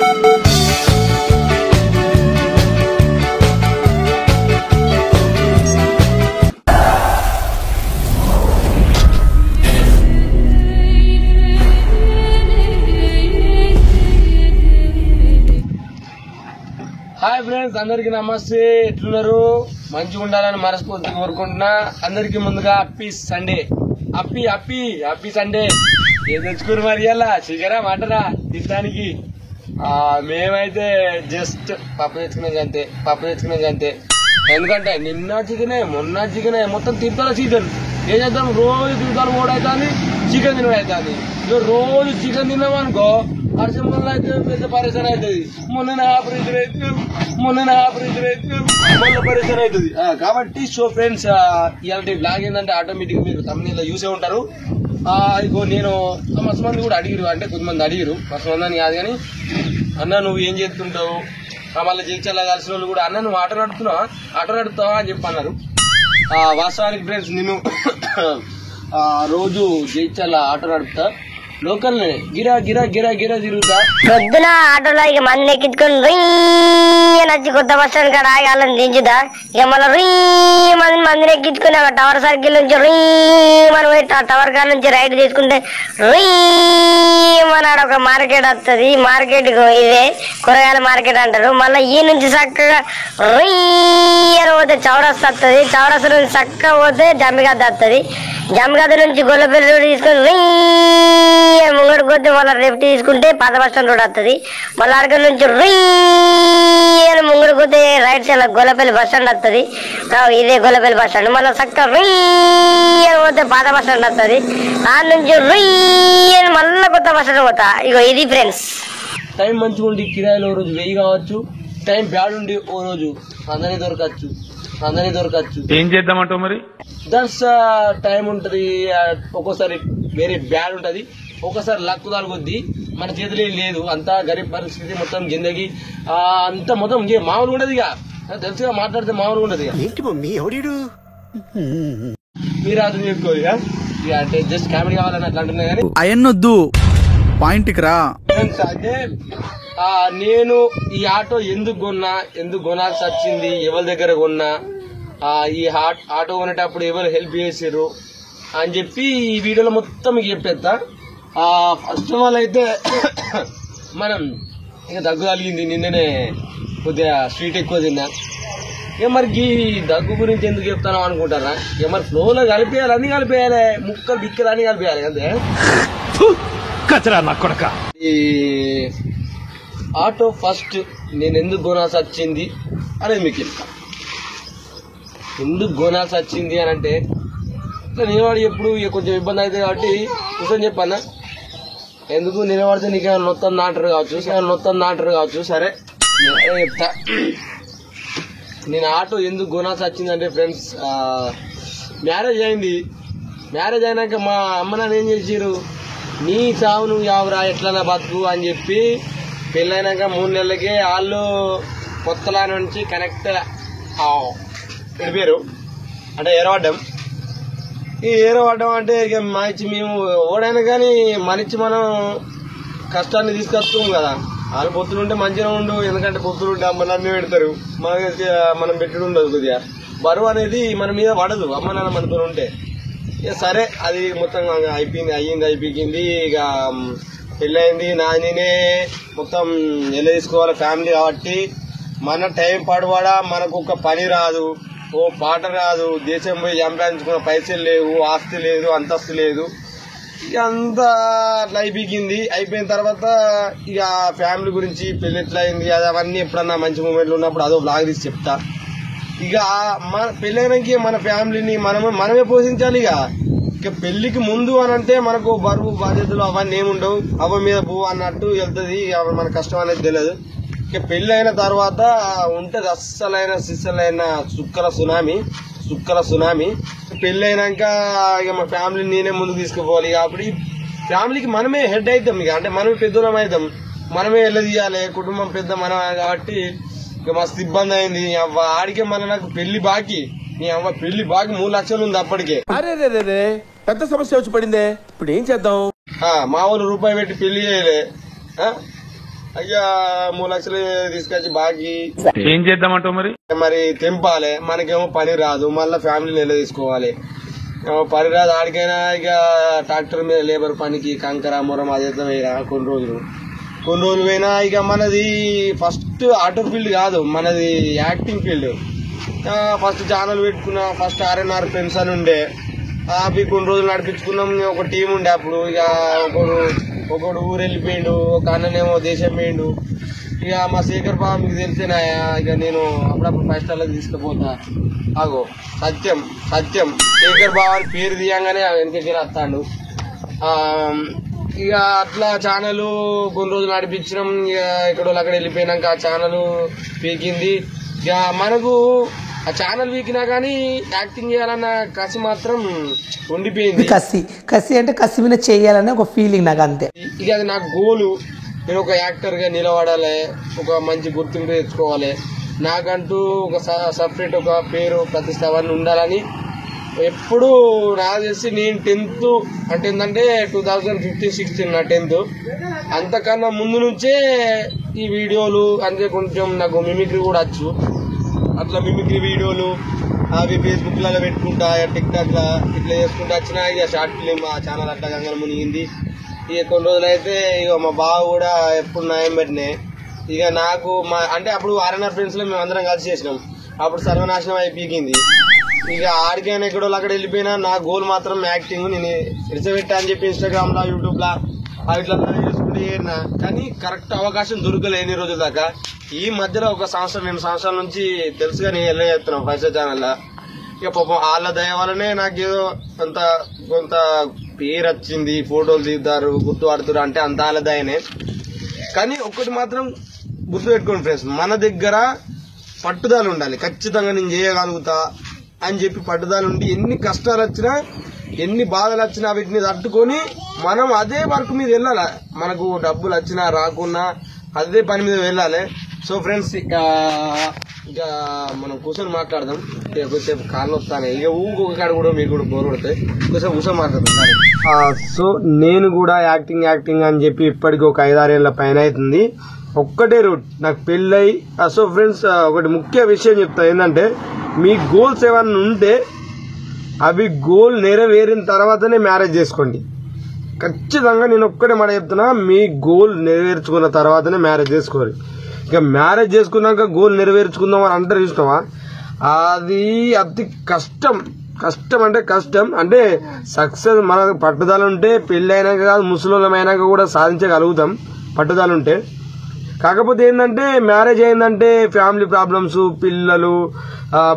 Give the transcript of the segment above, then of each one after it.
Hi friends, అందరికి నమస్తే. ఎట్లున్నారు? మంచిగా ఉండాలని మనస్ఫూర్తిగా కోరుకుంటున్నా. అందరికి ముందుగా హ్యాపీ సండే. Happy Sunday. ఏం తెచ్చుకుని మరి ఇలా చికెనా మటనా తినడానికి? మేమైతే జస్ట్ పప్పు తెచ్చుకునేది అంతే. ఎందుకంటే నిన్న చికెనే, మొన్న చికెనే, మొత్తం తిరుతాల సీజన్. ఏం చేద్దాం, రోజు తిరుతాలు మూడవుతుంది, చికెన్ తినడవుతుంది. రోజు చికెన్ తిన్నామనుకో వర్షం వల్ల అయితే పెద్ద పరిశ్రమ అవుతుంది. మొన్న ఆపరేషన్ అవుతుంది. కాబట్టి సో ఫ్రెండ్స్, ఇలాంటి బ్లాగ్ ఏంటంటే ఆటోమేటిక్ మీరు తమిళ చూసే ఉంటారు. ఇగో నేను మస్తు మంది కూడా అడిగిరు, అంటే కొంతమంది అడిగిరు, మస్తు మంది అని కాదు కానీ, అన్న నువ్వు ఏం చేస్తుంటావు, మళ్ళీ జగిత్యాల కలిసిన వాళ్ళు కూడా అన్న నువ్వు ఆటో నడుపుతావా అని చెప్పి అన్నారు. వాస్తవానికి ఫ్రెండ్స్, నేను రోజు జగిత్యాల ఆటో నడుపుతా. లోకల్ గిరా గిరా గిరా గిరా తిరుగుతా. పొద్దున ఆటోలో ఇక మంది ఎక్కించుకొని నచ్చి కొత్త బస్ స్టాండ్ కాడ ఆగాలని దించుదా. ఇక మళ్ళీ మందిని ఎక్కించుకుని టవర్ సర్కిల్ నుంచి మనం టవర్ కాడ నుంచి రైట్ తీసుకుంటే మన ఒక మార్కెట్ వస్తుంది. మార్కెట్ ఇదే కూరగాయల మార్కెట్ అంటారు. మళ్ళీ ఈ నుంచి చక్కగా అని పోతే చౌరస్తా వస్తుంది. చౌరస్తా నుంచి చక్కగా పోతే జమ్మిగద్ద వస్తుంది. జమ్మిగద్ద నుంచి గొల్లపల్లి రోడ్ తీసుకొని ముంగడికి పోతే మళ్ళీ లెఫ్ట్ తీసుకుంటే పాత బస్ స్టాండ్ రోడ్ వస్తుంది. మళ్ళీ అక్కడ నుంచి అని ముంగడికి పోతే right side Gollapalli bus stand వస్తుంది. ఇదే గొల్లపల్లి బస్ స్టాండ్. మళ్ళీ చక్కగా అని పోతే పాత బస్ స్టాండ్ వస్తుంది. దాని నుంచి అని మళ్ళీ కొత్త బస్ స్టాండ్ పోతా. ఇగో ఇది ఫ్రెండ్స్. టైం మంచిగా ఉండి కిరాయిలు ఓ రోజు 1000 కావచ్చు, టైం బ్యాడ్ ఉండి ఓ రోజు అందరినీ దొరకచ్చు. ఏం చేద్దామంటావు మరి? దట్స్ టైం ఉంటది. ఒక్కోసారి వేరే బ్యాడ్ ఉంటది, ఒక్కోసారి లక్ తగులుద్ది. మన చేతిలో లేదు, అంతా గరీబ్ పరిస్థితి, మొత్తం జిందగీ అంతా మొత్తం మామూలు ఉండదు. ఇక తెలుసుగా మాట్లాడితే మామూలు ఉండదు. మీరు అర్థం చేసుకోవాలి. అంటే జస్ట్ కామెడీ కావాలని అట్లా అంటున్నా కానీ అయన్నొద్దు, పాయింట్కి రా. అయితే నేను ఈ ఆటో ఎందుకు కొనాల్సి వచ్చింది, ఎవరి దగ్గర కొన్నా, ఈ ఆటో కొనేటప్పుడు ఎవరు హెల్ప్ చేసారు అని చెప్పి ఈ వీడియోలో మొత్తం మీకు చెప్పేస్తా. ఫస్ట్ ఆఫ్ ఆల్ అయితే మనం ఇక దగ్గు కలిగింది, నిన్ననే కొద్దిగా స్వీట్ ఎక్కువ తిన్నా. ఇక మరి ఈ దగ్గు గురించి ఎందుకు చెప్తాను అనుకుంటారా? ఇక మరి ఫ్లోలో కలిపేయాలి, అన్ని కలిపేయాలి, ముక్కలు బిక్కలు అన్ని కలిపేయాలి. అంతే. ఈ ఆటో ఫస్ట్ నేను ఎందుకు కొనాల్సి వచ్చింది అనేది మీకు చెప్తా. ఎందుకు కొనాల్సి వచ్చింది అని అంటే, నిలబడి ఎప్పుడు కొంచెం ఇబ్బంది అవుతుంది కాబట్టి కూర్చొని చెప్పన్నా. ఎందుకు నిలబడితే నీకు ఏమైనా నొత్తం నాటరు కావచ్చు. సరే చెప్తా. నేను ఆటో ఎందుకు కొనాల్సి వచ్చిందంటే ఫ్రెండ్స్, మ్యారేజ్ అయినాక మా అమ్మ నాన్న ఏం చేసిరు, నీ చావు నువ్వు యావరా ఎట్లన్నా బతుకు అని చెప్పి పెళ్ళైనాక 3 నెలలకే వాళ్ళు కొత్తలా నుంచి కనెక్ట్ విడిపోయారు. అంటే ఏరవడ్డం. ఈ ఏరవడ్డం అంటే ఇక మంచి మేము ఓడైనా కానీ మనిషి మనం కష్టాన్ని తీసుకొస్తాం కదా. వాళ్ళు పొత్తులుంటే మంచిగా ఉండు, ఎందుకంటే పొత్తులుంటే అమ్మ నాన్న పెడతారు, మనం పెట్టుడు ఉండదు. కొద్దిగా బరువు అనేది మన మీద పడదు అమ్మ నాన్న మనతో ఉంటే. ఇక సరే అది మొత్తం అయిపోయింది. ఇక పెళ్ళయింది, నేనే మొత్తం ఎలా తీసుకోవాలి ఫ్యామిలీ కాబట్టి మన టైం పడవాడా, మనకు ఒక పని రాదు, ఓ పాట రాదు, దేశం పోయి సంపాదించుకున్న పైసలు లేవు, ఆస్తి లేదు, అంతస్తు లేదు. ఇక అంతా అట్లా అయిపోయిన తర్వాత ఇక ఫ్యామిలీ గురించి పెళ్లి ఎట్లా అయింది అది అవన్నీ ఎప్పుడన్నా మంచి మూమెంట్లు ఉన్నప్పుడు అదో బ్లాగ్ తీసి చెప్తా. ఇక మన పెళ్ళైనాక మన ఫ్యామిలీని మనమే పోషించాలి. ఇక పెళ్లికి ముందు అని అంటే మనకు బరువు బాధ్యతలు అవన్నీ ఏముండవు, అవ్వ మీద పువ్వు అన్నట్టు వెళ్తుంది. మన కష్టం అనేది తెలియదు. ఇక పెళ్లి అయిన తర్వాత ఉంటది అస్సలైన సిస్సలైన చుక్కల సునామీ. పెళ్లి అయినాక ఇక మా ఫ్యామిలీని నేనే ముందుకు తీసుకుపోవాలి. కాబట్టి ఫ్యామిలీకి మనమే హెడ్ అవుతాం. ఇక అంటే మనమే పెద్దలం అవుతాం, మనమే వెళ్ళదీయాలి. కుటుంబం పెద్ద మనం కాబట్టి ఇక మస్తు ఇబ్బంది అయింది. ఆడికే మళ్ళీ నాకు పెళ్లి బాకీ 3 లక్షలు ఉంది అప్పటికే. అరే పెద్ద సమస్య వచ్చి పడిందే, ఇప్పుడు ఏం చేద్దాం? మా వాళ్ళు రూపాయి పెట్టి పెళ్లి చేయలే. అయ్యా 3 లక్షలు తీసుకొచ్చి బాకీ ఏం చేద్దామంటావు మరి? మరి తెంపాలి. మనకేమో పని రాదు, మళ్ళీ ఫ్యామిలీ నెల తీసుకోవాలి. పని రాదు ఆడికైనా ఇక ట్రాక్టర్ మీద లేబర్ పనికి కంకర మొరం అదేద్దాం కొన్ని రోజులు పోయినా ఇక మనది ఫస్ట్ ఆటో ఫీల్డ్ కాదు, మనది యాక్టింగ్ ఫీల్డ్. ఫస్ట్ ఛానల్ పెట్టుకున్నా, ఫస్ట్ RNR ఫ్రెండ్స్ అని ఉండే అవి కొన్ని రోజులు నడిపించుకున్నాం. ఒక టీం ఉండే అప్పుడు. ఇక ఒకడు ఊరు వెళ్ళిపోయిండు, ఒక అన్ననేమో దేశం పోయిండు. ఇక మా శేఖర్ బాబు మీకు తెలిసేనాయా, ఇక నేను అప్పుడప్పుడు 5 స్టార్లకు తీసుకుపోతా. అగో సత్యం శేఖర్ బాబు అని పేరు తీయంగానే వెనకకి వస్తాడు. ఇక అట్లా ఛానల్ కొన్ని రోజులు నడిపించినాం. ఇక ఎక్కడో అక్కడ వెళ్ళిపోయినాక ఆ ఛానల్ పీకింది. ఇక మనకు ఆ ఛానల్ వీకినా కానీ యాక్టింగ్ చేయాలన్న కసి మాత్రం ఉండిపోయింది. కసి అంటే కసి మీద చేయాలనే ఒక ఫీలింగ్ నాకు, అంతే. ఇక అది నాకు గోలు. నేను ఒక యాక్టర్ గా నిలబడాలి, ఒక మంచి గుర్తింపు తెచ్చుకోవాలి, నాకంటూ ఒక సపరేట్ ఒక పేరు ప్రతిష్ట అవన్నీ ఉండాలని ఎప్పుడు నాకు తెలిసి నేను 10th అంటే ఏంటంటే 2015-16 నా 10th. అంతకన్నా ముందు నుంచే ఈ వీడియోలు అంటే కొంచెం నాకు మిమిక్రీ కూడా వచ్చు. అట్లా మిమిక్రీ వీడియోలు అవి ఫేస్బుక్ లలో పెట్టుకుంటా, టిక్టాక్ లా ఇట్లా చేసుకుంటా వచ్చినా. ఇక షార్ట్ ఫిలిం ఆ ఛానల్ అట్లా గంగలు మునిగింది. ఇక కొన్ని రోజులు అయితే ఇక మా బావ కూడా ఎప్పుడు న్యాయం పెట్టినాయి. ఇక నాకు అంటే అప్పుడు RNR ఫ్రెండ్స్ లో మేము అందరం కలిసి చేసినాం. అప్పుడు సర్వనాశనం అయిపోయింది. ఇక ఆడికైనా ఎక్కడో అక్కడ వెళ్ళిపోయినా నా గోల్ మాత్రం యాక్టింగ్. నేను ఇడిచిపెట్టా అని చెప్పి ఇన్స్టాగ్రామ్ లా యూట్యూబ్ లా ఇట్లా చేసుకుంటే చేరినా, కానీ కరెక్ట్ అవకాశం దొరకలేని రోజుల దాకా. ఈ మధ్యలో ఒక 2 సంవత్సరాల నుంచి తెలుసుగా నేను ఎలా చేస్తున్నాం 5 స్టార్ ఛానల్. ఇక పాపం వాళ్ళ దయ వల్లనే నాకేదో కొంత పేరు వచ్చింది, ఫోటోలు దిగుతారు, గుర్తుపడుతారు అంటే అంత వాళ్ళ దయనే. కానీ ఒక్కటి మాత్రం గుర్తు పెట్టుకోండి ఫ్రెండ్స్, మన దగ్గర పట్టుదల ఉండాలి. ఖచ్చితంగా నేను చేయగలుగుతా అని చెప్పి పట్టుదల ఉండి ఎన్ని కష్టాలు వచ్చినా ఎన్ని బాధలు వచ్చినా వీటిని తట్టుకొని మనం అదే వర్క్ మీద వెళ్ళాలి. మనకు డబ్బులు వచ్చినా రాకున్నా అదే పని మీద వెళ్ళాలి. సో ఫ్రెండ్స్ ఇక మనం కూర్చొని మాట్లాడదాం. కొద్దిసేపు కాళ్ళు వస్తాను. ఇక ఇంకొక కాడ కూడా మీకు కూడా బోర్ పడతాయి. కొద్దిసేపు కూర్చొని మాట్లాడతాం. సో నేను కూడా యాక్టింగ్ అని చెప్పి ఇప్పటికి ఒక 5-6 ఏళ్ల పైన అవుతుంది. ఒక్కటే రూట్ నాకు పెళ్ళై. సో ఫ్రెండ్స్ ఒకటి ముఖ్య విషయం చెప్తా ఏంటంటే, మీ గోల్స్ ఏమన్నా ఉంటే అవి గోల్ నెరవేరిన తర్వాతనే మ్యారేజ్ చేసుకోండి. ఖచ్చితంగా నేను ఒక్కటే మాట చెప్తున్నా, మీ గోల్ నెరవేర్చుకున్న తర్వాతనే మ్యారేజ్ చేసుకోవాలి. ఇక మ్యారేజ్ చేసుకున్నాక గోల్ నెరవేర్చుకుందాం అని అంటారు చూసినావా, అది అతి కష్టం. అంటే సక్సెస్ మన పట్టుదల ఉంటే పెళ్లి అయినాక కాదు ముసలోళ్ళమైనాక కూడా సాధించగలుగుతాం పట్టుదల ఉంటే. కాకపోతే ఏంటంటే మ్యారేజ్ అయిందంటే ఫ్యామిలీ ప్రాబ్లమ్స్, పిల్లలు,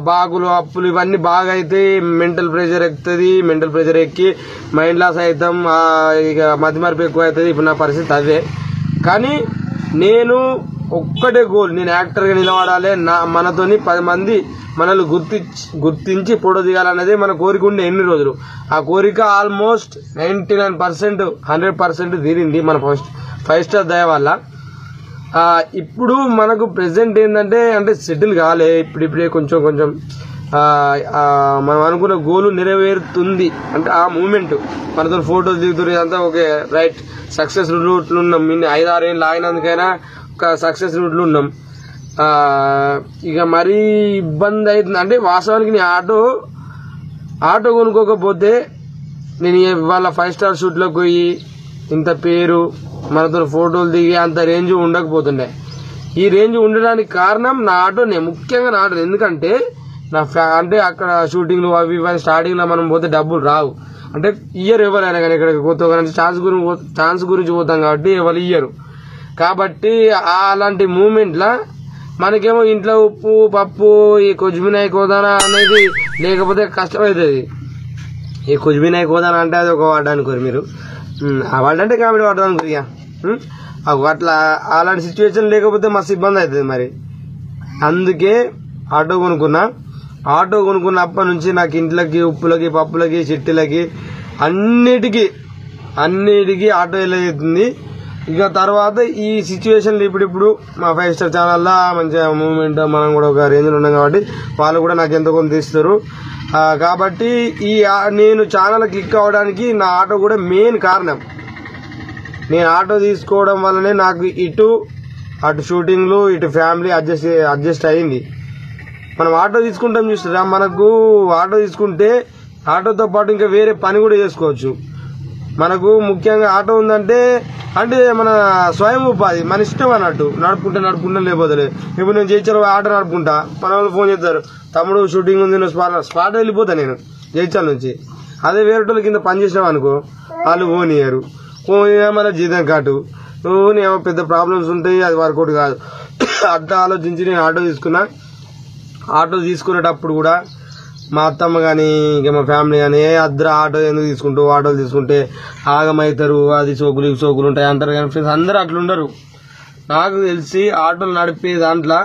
బాగులు, అప్పులు ఇవన్నీ బాగా అయితే మెంటల్ ప్రెషర్ ఎక్కుతుంది. మెంటల్ ప్రెషర్ ఎక్కి మైండ్ లాస్ అవుతాం. ఇక మతిమరుపు ఎక్కువ అవుతుంది. ఇప్పుడు నా పరిస్థితి అదే. కానీ నేను ఒక్కటే గోల్, నేను యాక్టర్గా నిలబడాలి, మనతోని 10 మంది మనల్ని గుర్తించి ఫోటో దిగాలన్నదే మన కోరిక ఉండే ఎన్ని రోజులు. ఆ కోరిక ఆల్మోస్ట్ 99% 100% తీరింది మన 5 స్టార్ దయ వల్ల. ఇప్పుడు మనకు ప్రెసెంట్ ఏంటంటే అంటే సెటిల్ కాలే, ఇప్పుడిప్పుడే కొంచెం మనం అనుకున్న గోలు నెరవేరుతుంది. అంటే ఆ మూమెంట్ మనతో ఫోటోలు దిగుతుంది, ఇదంతా ఓకే రైట్. సక్సెస్ రూట్లు ఉన్నాం. 5-6 ఏళ్ళు ఆగినందుకైనా ఒక సక్సెస్ రూట్లు ఉన్నాం. ఇక మరీ ఇబ్బంది అవుతుంది. అంటే వాస్తవానికి నేను ఆటో కొనుక్కోకపోతే నేను ఇవాళ 5 స్టార్ షూట్లోకి పోయి ఇంత పేరు మనతో ఫోటోలు దిగి అంత రేంజ్ ఉండకపోతుండే. ఈ రేంజ్ ఉండడానికి కారణం నా ఆటోనే, ముఖ్యంగా నా ఆటో. ఎందుకంటే అంటే అక్కడ షూటింగ్లు అవి ఇవన్నీ స్టార్టింగ్ లో మనం పోతే డబ్బులు రావు. అంటే ఇయ్యరు ఎవరైనా కానీ, ఇక్కడ కొత్త ఛాన్స్ గురించి పోతాం కాబట్టి ఎవరు ఇయ్యరు. కాబట్టి అలాంటి మూమెంట్ లా మనకేమో ఇంట్లో ఉప్పు పప్పు ఈ కుజ్బినాయి కోదానా అనేది లేకపోతే కష్టమవుతుంది. ఈ కుజ్బినాయి కోదానా అంటే అది ఒక వార్డు అనుకోరు మీరు, ఆ వార్డు అంటే కామెడీ వార్డు అనుకోరు. ఇక అట్లా అలాంటి సిచ్యువేషన్ లేకపోతే మస్తు ఇబ్బంది అవుతుంది. మరి అందుకే ఆటో కొనుక్కున్నప్పటి నుంచి నాకు ఇంట్లోకి ఉప్పులకి పప్పులకి చిట్టీలకి అన్నిటికీ ఆటో వెళ్ళేది. ఇక తర్వాత ఈ సిచ్యువేషన్ ఇప్పుడు మా 5 స్టార్ ఛానల్లో మంచిగా మూవ్మెంట్ మనం కూడా ఒక రేంజ్లో ఉన్నాం కాబట్టి వాళ్ళు కూడా నాకు ఎంతో కొంత ఇస్తారు. కాబట్టి నేను ఛానల్ క్లిక్ అవ్వడానికి నా ఆటో కూడా మెయిన్ కారణం. నేను ఆటో తీసుకోవడం వల్లనే నాకు ఇటు అటు షూటింగ్లు ఇటు ఫ్యామిలీ అడ్జస్ట్ అయింది. మనం ఆటో తీసుకుంటాం చూస్తారా, మనకు ఆటో తీసుకుంటే ఆటోతో పాటు ఇంకా వేరే పని కూడా చేసుకోవచ్చు. మనకు ముఖ్యంగా ఆటో ఉందంటే అంటే మన స్వయం ఉపాధి, మన ఇష్టం అన్నట్టు. నడుపుకుంటా లేకపోతే ఇప్పుడు నేను జైచాల ఆటో నడుపుకుంటా, మన వాళ్ళు ఫోన్ చేస్తారు, తమ్ముడు షూటింగ్ ఉంది, స్పాట్ వెళ్ళిపోతా నేను జైచాల నుంచి. అదే వేరే వాళ్ళ కింద పని చేసినాం అనుకో, వాళ్ళు పోనీయరు, మన జీతం కాటు ఏమో పెద్ద ప్రాబ్లమ్స్ ఉంటాయి, అది వర్కౌట్ కాదు. అట్లా ఆలోచించి నేను ఆటో తీసుకున్నా. ఆటో తీసుకునేటప్పుడు కూడా మా అత్తమ్మ కానీ ఇంకా మా ఫ్యామిలీ కానీ అద్దరు ఆటో ఎందుకు తీసుకుంటావు, ఆటోలు తీసుకుంటే ఆగమవుతారు, అది సోకులు ఉంటాయి అంటారు. కానీ ఫ్రెండ్స్ అందరూ అట్లుండరు. నాకు తెలిసి ఆటోలు నడిపే దాంట్లో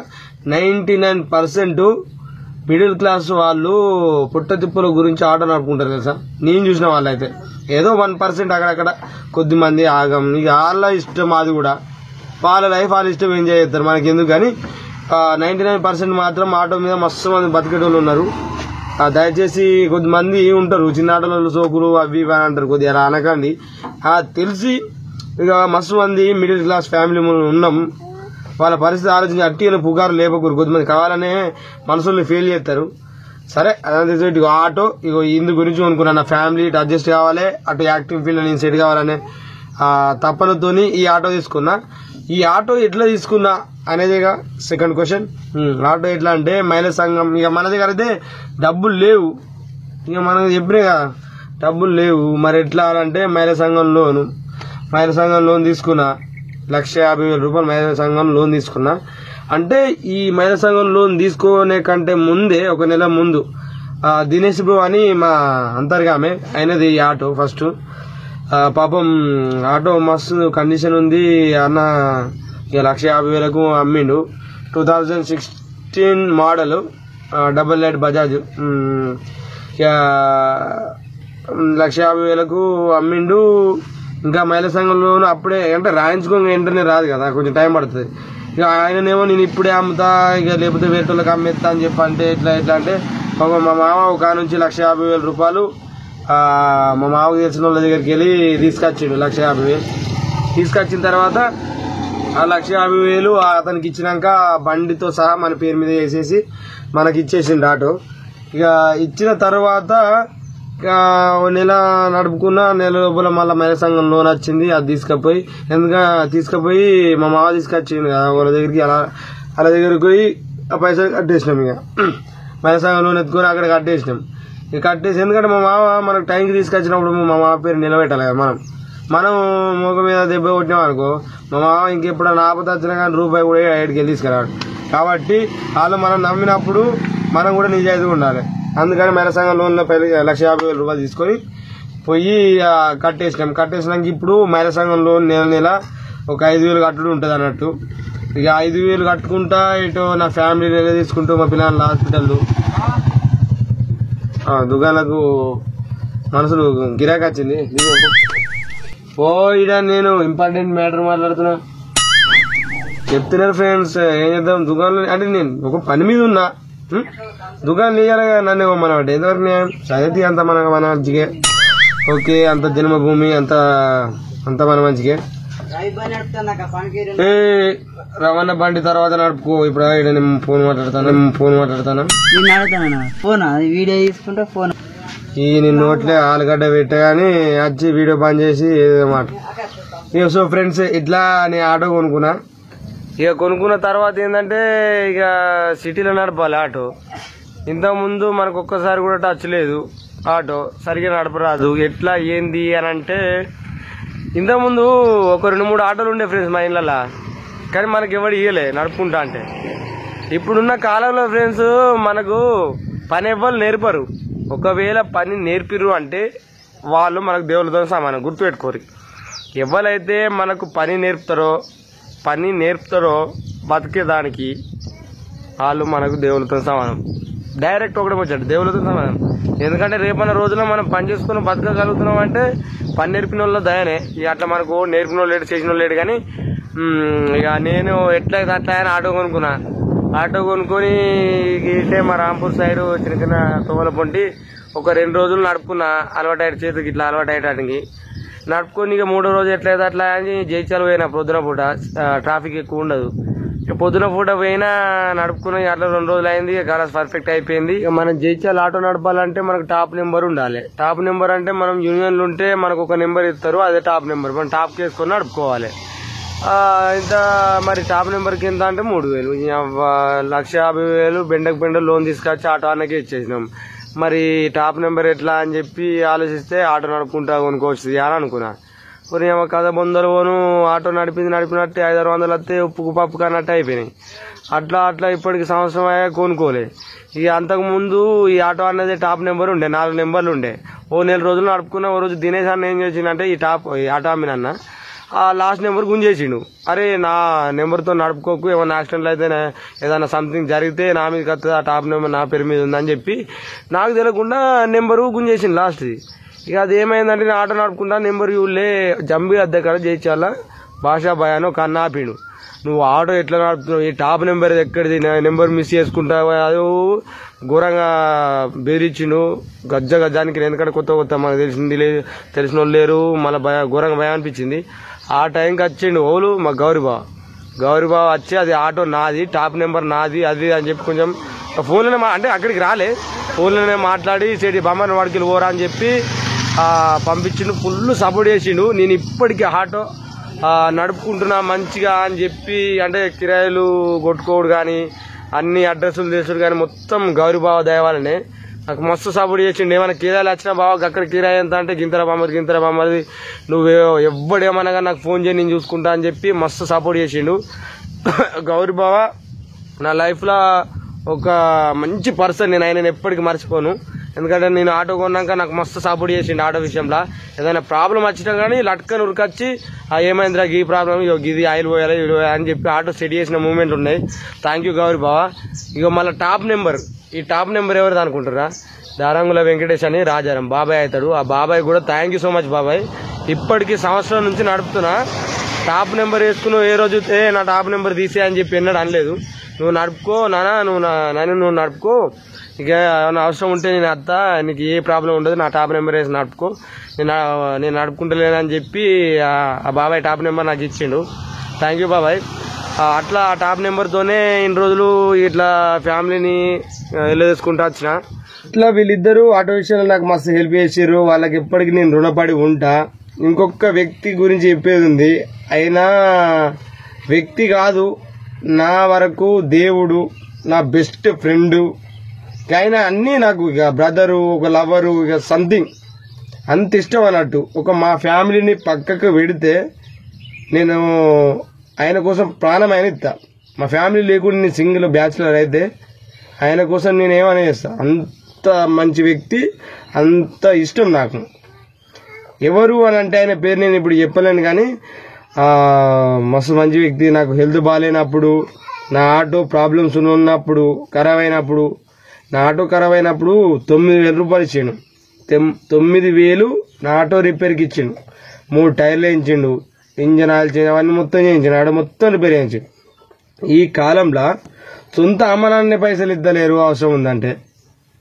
99% మిడిల్ క్లాస్ వాళ్ళు పుట్ట తిప్పుల గురించి ఆటో నడుపుకుంటారు తెలుసా. నేను చూసిన వాళ్ళైతే ఏదో 1% అక్కడక్కడ కొద్ది మంది ఆగం, ఇక వాళ్ళ ఇష్టం, అది కూడా వాళ్ళ లైఫ్ వాళ్ళ ఇష్టం ఎంజాయ్ చేస్తారు, మనకి ఎందుకు. కానీ 99% మాత్రం ఆటో మీద మస్తు మంది బతికేటోళ్ళు ఉన్నారు. దయచేసి కొద్దిమంది ఉంటారు చిన్న ఆటోలలో సోకులు అవి ఇవి అంటారు, కొద్దిగా అలా అనకండి. తెలిసి ఇక మస్తు మంది మిడిల్ క్లాస్ ఫ్యామిలీ ఉన్నాం, వాళ్ళ పరిస్థితి ఆలోచించి అట్టిన పుకారు లేపకూరు. కొద్దిమంది కావాలనే మనసుల్ని ఫెయిల్ చేస్తారు. సరే అదంతా ఇక ఆటో ఇక ఇందు గురించి అనుకున్నా, నా ఫ్యామిలీ ఇటు అడ్జస్ట్ కావాలి, అటు యాక్టింగ్ ఫీల్డ్ నేను సెట్ కావాలనే తప్పనతోని ఈ ఆటో తీసుకున్నా. ఈ ఆటో ఎట్లా తీసుకున్నా అనేదేగా సెకండ్ క్వశ్చన్. ఆటో ఎట్లా అంటే మహిళా సంఘం, ఇక మన దగ్గర అయితే డబ్బులు లేవు, ఇక మనకు చెప్పినా కదా డబ్బులు లేవు, మరి ఎట్లా అంటే మహిళా సంఘం లోన్ తీసుకున్నా. 1,50,000 రూపాయలు మహిళా సంఘం లోన్ తీసుకున్నా. అంటే ఈ మహిళా సంఘం లోన్ తీసుకునే కంటే ముందే ఒక నెల ముందు దినేష్ బ్రో అని మా అంతర్గామే అయినది ఈ ఆటో ఫస్ట్. పాపం ఆటో మస్తు కండిషన్ ఉంది అన్న, ఇక 1,50,000కు అమ్మిండు. 2016 మోడల్ 88 బజాజ్, ఇక 1,50,000కు అమ్మిండు. ఇంకా మహిళా సంఘంలోనూ అప్పుడే అంటే రాయించుకోగా వెంటనే రాదు కదా, కొంచెం టైం పడుతుంది. ఇక ఆయననేమో నేను ఇప్పుడే అమ్ముతా, ఇక లేకపోతే వేరే వాళ్ళకి అమ్మేస్తా అని చెప్పి అంటే ఎట్లా అంటే పాపం మా మామ ఒక నుంచి 1,50,000 రూపాయలు మా మామకు తెలిసిన వాళ్ళ దగ్గరికి వెళ్ళి తీసుకొచ్చిండు. 1,50,000 తీసుకొచ్చిన తర్వాత ఆ 1,50,000 అతనికి ఇచ్చినాక బండితో సహా మన పేరు మీద వేసేసి మనకి ఇచ్చేసిండు ఆటో. ఇక ఇచ్చిన తర్వాత ఇక నెల నడుపుకున్నా, నెల లోపల మళ్ళీ మహిళా సంఘం లోన్ వచ్చింది. అది తీసుకుపోయి మా మామ తీసుకొచ్చిండు కదా వాళ్ళ దగ్గరికి, అలా దగ్గరికి పోయి ఆ పైసలు కట్టేసినాం. ఇక మహిళా సంఘం లోన్ ఎత్తుకొని అక్కడ కట్టేసినాం. ఇక కట్టేసి ఎందుకంటే మా మామ మనకు టైంకి తీసుకొచ్చినప్పుడు మా మామ పేరు నిలబెట్టాలి కదా. మనం ముఖ మీద దెబ్బ కొట్టినాం అనుకో, మా మామ ఇంకెప్పుడైనా ఆపద వచ్చినా కానీ రూపాయి కూడా ఏడుకి వెళ్ళి తీసుకురాడు. కాబట్టి వాళ్ళు మనం నమ్మినప్పుడు మనం కూడా నిజాయితీగా ఉండాలి. అందుకని మహిళా సంఘం లోన్లో 1,50,000 రూపాయలు తీసుకొని పోయి కట్టేసినాక ఇప్పుడు మహిళా సంఘం లోన్ నెల ఒక 5,000 కట్టుడు ఉంటుంది అన్నట్టు. ఇక 5,000 కట్టుకుంటా ఇటు నా ఫ్యామిలీ నెల తీసుకుంటూ మా పిల్లల హాస్పిటల్ దుకాణాలకు మనసులు గిరాకీ వచ్చింది. పోయిడా నేను ఇంపార్టెంట్ మ్యాటర్ మాట్లాడుతున్నా, చెప్తున్నారు ఫ్రెండ్స్. ఏం చేద్దాం, దుకాణంలో అంటే నేను ఒక పని మీద ఉన్నా, దుకాణం తీయాలిగా నన్ను ఇవ్వమన్నమాట. ఎంతవరకు నేను చదివి అంత మన మంచిగా ఓకే, అంత జన్మభూమి అంత మన మంచిగా. రవాణా బండి తర్వాత నడుపుకో. ఇప్పుడు నేను ఫోన్ మాట్లాడతాను వీడియో తీసుకుంటే ఫోన్ ఈ నేను నోట్లే ఆలుగడ్డ పెట్టగాని వచ్చి వీడియో బంద్ చేసి ఏదో మాట. ఇక సో ఫ్రెండ్స్ ఇట్లా నేను ఆటో కొనుక్కున్నా. ఇక కొనుక్కున్న తర్వాత ఏంటంటే ఇక సిటీలో నడపాలి ఆటో. ఇంతకుముందు మనకు ఒక్కసారి కూడా టచ్ లేదు ఆటో, సరిగ్గా నడపరాదు. ఎట్లా ఏంది అని అంటే ఇంతకుముందు ఒక 2-3 ఆటోలు ఉండే ఫ్రెండ్స్ మా ఇళ్ళలో, కానీ మనకి ఎవడు ఇయ్యలే నడుపుకుంటా అంటే. ఇప్పుడున్న కాలంలో ఫ్రెండ్స్ మనకు పని ఎవ్వరు నేర్పరు. ఒకవేళ పని నేర్పిరు అంటే వాళ్ళు మనకు దేవుళ్ళతో సమానం, గుర్తుపెట్టుకోరు. ఎవరైతే మనకు పని నేర్పుతారో బతికేదానికి వాళ్ళు మనకు దేవుళ్ళతో సమానం. డైరెక్ట్ ఒకటే వచ్చాడు, దేవుళ్ళతో సమానం. ఎందుకంటే రేపన్న రోజున మనం పని చేసుకుని బతకగలుగుతున్నాం అంటే పని నేర్పిన వాళ్ళ దయనే. ఇక అట్లా మనకు నేర్పిన వాళ్ళు లేడు, చేసిన వాళ్ళు లేడు. కానీ ఇక నేను ఎట్లయితే అట్లా ఆయన ఆటో కొనుక్కొని ఇటే మా రాంపూర్ సైడ్ చిన్న తోమల పొంటి ఒక 2 రోజులు నడుపుకున్నా. అలవాటు చేతికి ఇట్లా అలవాటు అయ్యేటానికి. నడుపుకొని ఇక 3వ రోజు ఎట్లయితే అట్లా అని జైత్యాల పోయినా పొద్దున పూట ట్రాఫిక్ ఎక్కువ ఉండదు. పొద్దున పూట పోయినా నడుపుకుని అట్లా 2 రోజులు అయింది. ఇక పర్ఫెక్ట్ అయిపోయింది. ఇక మనం జైత్యాల ఆటో నడపాలంటే మనకు టాప్ నెంబర్ ఉండాలి. టాప్ నెంబర్ అంటే మనం యూనియన్లు ఉంటే మనకు ఒక నెంబర్ ఇస్తారు, అదే టాప్ నెంబర్. మనం టాప్ చేసుకొని నడుపుకోవాలి. ఇంత మరి టాప్ నెంబర్కి ఎంత అంటే 3,000, 1,50,000 బెండకు లోన్ తీసుకొచ్చి ఆటో అన్నకే ఇచ్చేసినాం. మరి టాప్ నెంబర్ ఎట్లా అని చెప్పి ఆలోచిస్తే ఆటో నడుపుకుంటా కొనుక్కోవచ్చు అని అనుకున్నా. మరి కథ బొందలు పోను ఆటో నడిపినట్టు 500-600 వస్తే ఉప్పుకు పప్పుకు అన్నట్టు అయిపోయినాయి. అట్లా ఇప్పటికి సంవత్సరం అయ్యా కొనుక్కోలే. ఇక అంతకుముందు ఈ ఆటో అనేది టాప్ నెంబర్ ఉండే, 4 నెంబర్లు ఉండే. ఓ 4 రోజులు నడుపుకున్న. ఓ రోజు దినేష్ అన్న ఏం చేసిండంటే ఈ ఆటో అమ్మినన్న ఆ లాస్ట్ నెంబర్ గుంజేసిండు. అరే నా నెంబర్తో నడుపుకోకు, ఏమన్నా యాక్సిడెంట్లు అయితే ఏదైనా సంథింగ్ జరిగితే నా మీద కత్తది, ఆ టాప్ నెంబర్ నా పేరు మీద ఉందని చెప్పి నాకు తెలియకుండా నెంబరు గుంజేసిండు లాస్ట్ది. ఇక అది ఏమైందంటే నేను ఆటో నడుపుకుంటా నెంబర్ యూళ్ళే జంబీ దగ్గర జయించాల భాషా భయాను ఒక అన్న ఆపిండు. నువ్వు ఆటో ఎట్లా నడుపుతున్నావు, ఈ టాప్ నెంబర్ ఎక్కడిది, నెంబర్ మిస్ చేసుకుంటావు, అది ఘోరంగా బెదిరించిండు. గజ్జానికి ఎందుకంటే కొత్త మనకు తెలిసిన వాళ్ళు లేరు, మళ్ళీ ఘోరంగా భయం అనిపించింది. ఆ టైంకి వచ్చిండు ఓలు మా గౌరీబాబు వచ్చి అది ఆటో నాది, టాప్ నెంబర్ నాది అది అని చెప్పి కొంచెం ఫోన్లోనే అంటే అక్కడికి రాలే, ఫోన్లోనే మాట్లాడి చెడి బొమ్మని వాడికి పోరా అని చెప్పి పంపించిండు. ఫుల్ సపోర్ట్ చేసిండు. నేను ఇప్పటికీ ఆటో నడుపుకుంటున్నా మంచిగా అని చెప్పి, అంటే కిరాయిలు కొట్టుకోడు కానీ అన్ని అడ్రస్లు తీసుడు కానీ మొత్తం గౌరీబాబు దయవాలనే నాకు మస్తు సపోర్ట్ చేసిండు. ఏమైనా కిరాయిలు వచ్చినా బావ అక్కడ కిరాయి ఎంత అంటే గింతర బామ్మది నువ్వు ఎవ్వడేమన్నా నాకు ఫోన్ చేయి నేను చూసుకుంటా అని చెప్పి మస్తు సపోర్ట్ చేసిండు. గౌరీబాబు నా లైఫ్లో ఒక మంచి పర్సన్. నేను ఆయన ఎప్పటికీ మర్చిపోను. ఎందుకంటే నేను ఆటో కొన్నాక నాకు మస్తు సపోర్ట్ చేసిండు. ఆటో విషయంలో ఏదైనా ప్రాబ్లం వచ్చినా కానీ లట్కని ఉరికొచ్చి ఏమైందిరా ఈ ప్రాబ్లం ఇది ఆయిల్ పోయాలి అని చెప్పి ఆటో సెట్ చేసిన మూమెంట్ ఉన్నాయి. Thank you Gowribabu. ఇక మళ్ళీ టాప్ నెంబర్, ఈ టాప్ నెంబర్ ఎవరిది అనుకుంటారా? దారంగుల వెంకటేష్ అని రాజారం బాబాయ్ అవుతాడు. ఆ బాబాయ్ కూడా థ్యాంక్ యూ సో మచ్ బాబాయ్. ఇప్పటికీ సంవత్సరం నుంచి నడుపుతున్నా. టాప్ నెంబర్ వేసుకున్నావు ఏ రోజు నా టాప్ నెంబర్ తీసే అని చెప్పి ఎన్నడూ అనలేదు. నువ్వు నడుపుకో నాన్న, నువ్వు నడుపుకో, ఇక ఏమైనా అవసరం ఉంటే నేను అత్తా, నీకు ఏ ప్రాబ్లం ఉండదు, నా టాప్ నెంబర్ వేసి నడుపుకో, నేను నడుపుకుంటలేనని చెప్పి ఆ బాబాయ్ టాప్ నెంబర్ నాకు ఇచ్చిండు. థ్యాంక్ యూ బాబాయ్. అట్లా ఆ టాప్ నెంబర్తోనే ఇన్ని రోజులు ఇట్లా ఫ్యామిలీని వెళ్ళేసుకుంటూ వచ్చిన. ఇట్లా వీళ్ళిద్దరూ ఆటో విషయంలో నాకు మస్తు హెల్ప్ చేసారు. వాళ్ళకి ఎప్పటికీ నేను రుణపడి ఉంటా. ఇంకొక వ్యక్తి గురించి చెప్పేది ఉంది. అయినా వ్యక్తి కాదు, నా వరకు దేవుడు, నా బెస్ట్ ఫ్రెండ్. అయినా అన్నీ నాకు ఇక బ్రదరు, ఒక లవరు, ఇక సంథింగ్ అంత ఇష్టం అన్నట్టు. ఒక మా ఫ్యామిలీని పక్కకు పెడితే నేను ఆయన కోసం ప్రాణం ఆయన ఇస్తా. మా ఫ్యామిలీ లేకుండా నేను సింగిల్ బ్యాచులర్ అయితే ఆయన కోసం నేను ఏమైనా చేస్తా. అంత మంచి వ్యక్తి, అంత ఇష్టం నాకు. ఎవరు అని అంటే ఆయన పేరు నేను ఇప్పుడు చెప్పలేను కానీ మస్తు మంచి వ్యక్తి. నాకు హెల్త్ బాగాలేనప్పుడు, నా ఆటో ప్రాబ్లమ్స్ ఉన్నప్పుడు, ఖరాబ్ అయినప్పుడు, నా ఆటో ఖరాబ్ అయినప్పుడు 9,000 రూపాయలు ఇచ్చిండు. 9,000 నా ఆటో రిపేర్కి ఇచ్చిండు. 3 టైర్లు వేయించిండు, ఇంజన్ ఆయిల్ చేంజ్ అవన్నీ మొత్తం చేయించిండు, ఆటో మొత్తం రిపేర్ చేయించిండు. ఈ కాలంలో సొంత అమ్మనాన్నే పైసలు ఇద్దలేరు అవసరం ఉందంటే.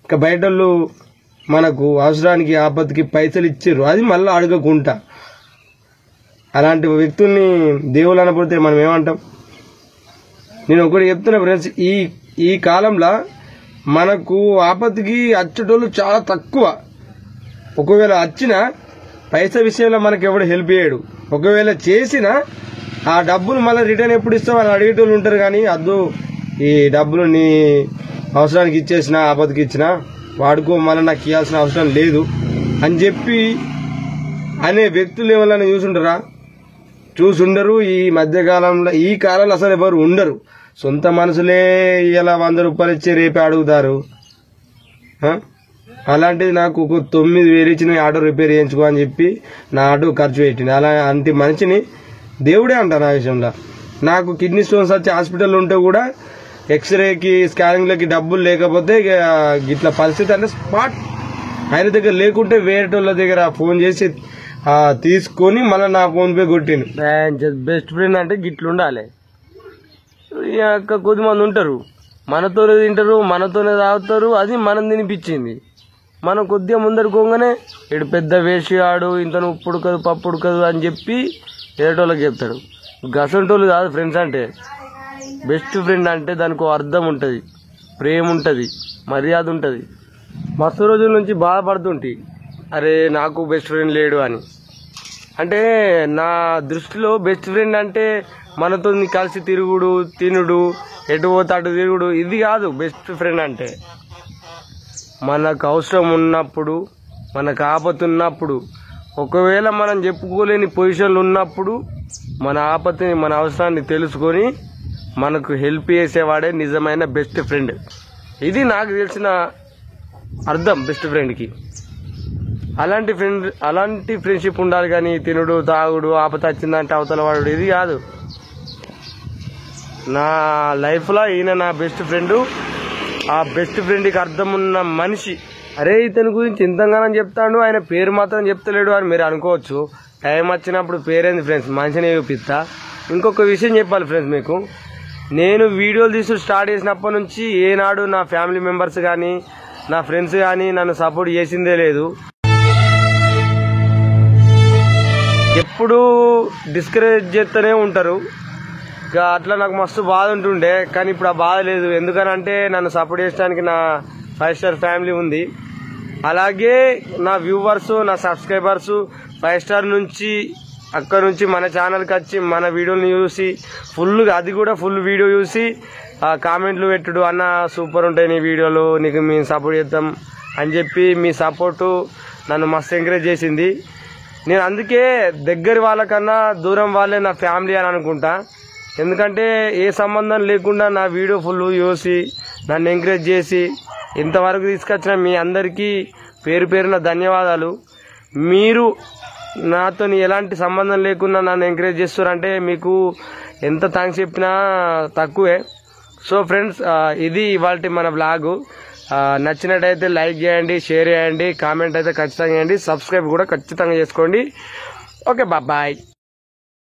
ఇక బయట వాళ్ళు మనకు అవసరానికి ఆపత్తికి పైసలు ఇచ్చిర్రు, అది మళ్ళీ అడగకుంటా. అలాంటి వ్యక్తుల్ని దేవుళ్ళు అనబడితే మనం ఏమంటాం? నేను ఒకటి చెప్తున్నా ఫ్రెండ్స్, ఈ కాలంలో మనకు ఆపత్తికి వచ్చేటోళ్ళు చాలా తక్కువ. ఒకవేళ వచ్చినా పైసా విషయంలో మనకు ఎవడు హెల్ప్ చేయడు. ఒకవేళ చేసినా ఆ డబ్బులు మళ్ళీ రిటర్న్ ఎప్పుడు ఇస్తాం అని అడిగేటోళ్ళు ఉంటారు. కానీ అద్దు, ఈ డబ్బులు నీ అవసరానికి ఇచ్చేసినా, ఆపత్తికి ఇచ్చినా వాడుకో, మళ్ళీ నాకు ఇవ్వాల్సిన అవసరం లేదు అని చెప్పి అనే వ్యక్తులు ఏమన్నా చూసుండరు. ఈ మధ్యకాలంలో, ఈ కాలంలో అసలు ఎవరు ఉండరు. సొంత మనుషులే ఇలా 100 రూపాయలు ఇచ్చి రేపే అడుగుతారు. అలాంటిది నాకు ఒక 9,000 ఇచ్చి ఆటో రిపేర్ చేయించుకో అని చెప్పి నా ఆటో ఖర్చు పెట్టింది. అలాంటి మనిషిని దేవుడే అంట. నా విషయంలో నాకు కిడ్నీ స్టోన్స్ వచ్చి హాస్పిటల్ ఉంటే కూడా ఎక్స్రేకి, స్కానింగ్లకి డబ్బులు లేకపోతే ఇట్లా పరిస్థితి అంటే స్పాట్ ఆయన దగ్గర లేకుంటే వేరేటోళ్ళ దగ్గర ఫోన్ చేసి తీసుకొని మళ్ళీ నా ఫోన్ పే కొట్టిండు. బెస్ట్ ఫ్రెండ్ అంటే గిట్లుండాలి. కొద్దిమంది ఉంటారు, మనతోనే తింటారు, మనతోనే తాగుతారు, అది మనం తినిపించింది. మనం కొద్దిగా ముందరుకోగానే ఇటు పెద్ద వేషగాడు ఇంత ఉప్పు ఉడకదు పప్పు ఉడకదు అని చెప్పి ఏటోళ్ళకి చెప్తాడు. గసంటోళ్ళు కాదు ఫ్రెండ్స్ అంటే. బెస్ట్ ఫ్రెండ్ అంటే దానికి అర్థం ఉంటుంది, ప్రేమ ఉంటుంది, మర్యాద ఉంటుంది. మస్తు రోజుల నుంచి బాధపడుతుంటే అరే నాకు బెస్ట్ ఫ్రెండ్ లేడు అని. అంటే నా దృష్టిలో బెస్ట్ ఫ్రెండ్ అంటే మనతో కలిసి తిరుగుడు, తినుడు, ఎటు పోతే అటు తిరుగుడు, ఇది కాదు బెస్ట్ ఫ్రెండ్ అంటే. మనకు అవసరం ఉన్నప్పుడు, మనకు ఆపతున్నప్పుడు, ఒకవేళ మనం చెప్పుకోలేని పొజిషన్లు ఉన్నప్పుడు మన ఆపత్తిని, మన అవసరాన్ని తెలుసుకొని మనకు హెల్ప్ చేసేవాడే నిజమైన బెస్ట్ ఫ్రెండ్. ఇది నాకు తెలిసిన అర్థం బెస్ట్ ఫ్రెండ్కి. అలాంటి ఫ్రెండ్షిప్ ఉండాలి కానీ తినుడు, తాగుడు, ఆపత వచ్చిందంటే అవతల వాడు, ఇది కాదు. నా లైఫ్లో ఈయన నా బెస్ట్ ఫ్రెండ్. ఆ బెస్ట్ ఫ్రెండ్కి అర్థం ఉన్న మనిషి. అరే ఇతని గురించి ఇంతగానని చెప్తాడు, ఆయన పేరు మాత్రం చెప్తలేడు అని మీరు అనుకోవచ్చు. టైం వచ్చినప్పుడు పేరేంది ఫ్రెండ్స్, మనిషిని చూపిస్తా. ఇంకొక విషయం చెప్పాలి ఫ్రెండ్స్ మీకు. నేను వీడియోలు తీసి స్టార్ట్ చేసినప్పటి నుంచి ఏనాడు నా ఫ్యామిలీ మెంబర్స్ కానీ నా ఫ్రెండ్స్ కానీ నన్ను సపోర్ట్ చేసిందే లేదు. ఎప్పుడు డిస్కరేజ్ చేస్తూనే ఉంటారు. ఇక అట్లా నాకు మస్తు బాధ ఉంటుండే, కానీ ఇప్పుడు ఆ బాధ లేదు. ఎందుకనంటే నన్ను సపోర్ట్ చేయడానికి నా 5 స్టార్ ఫ్యామిలీ ఉంది. అలాగే నా వ్యూవర్స్, నా సబ్స్క్రైబర్స్ 5 స్టార్ నుంచి అక్కడ నుంచి మన ఛానల్కి వచ్చి మన వీడియోని చూసి ఫుల్గా, అది కూడా ఫుల్ వీడియో చూసి కామెంట్లు పెట్టుడు, అన్న సూపర్ ఉంటాయి నీ వీడియోలు, నీకు మేము సపోర్ట్ చేద్దాం అని చెప్పి మీ సపోర్టు నన్ను మస్తు ఎంకరేజ్ చేసింది. నేను అందుకే దగ్గర వాళ్ళకన్నా దూరం వాళ్ళే నా ఫ్యామిలీ అని అనుకుంటా. ఎందుకంటే ఏ సంబంధం లేకుండా నా వీడియో ఫుల్ చూసి నన్ను ఎంకరేజ్ చేసి ఇంతవరకు తీసుకొచ్చిన మీ అందరికీ పేరు పేరున ధన్యవాదాలు. మీరు నాతో ఎలాంటి సంబంధం లేకుండా నన్ను ఎంకరేజ్ చేస్తారంటే మీకు ఎంత థ్యాంక్స్ చెప్పినా తక్కువే. సో ఫ్రెండ్స్, ఇది ఇవాళ మన బ్లాగు. నచ్చినట్టయితే లైక్ చేయండి, షేర్ చేయండి, కామెంట్ అయితే ఖచ్చితంగా చేయండి, సబ్స్క్రైబ్ కూడా ఖచ్చితంగా చేసుకోండి. Okay, bye.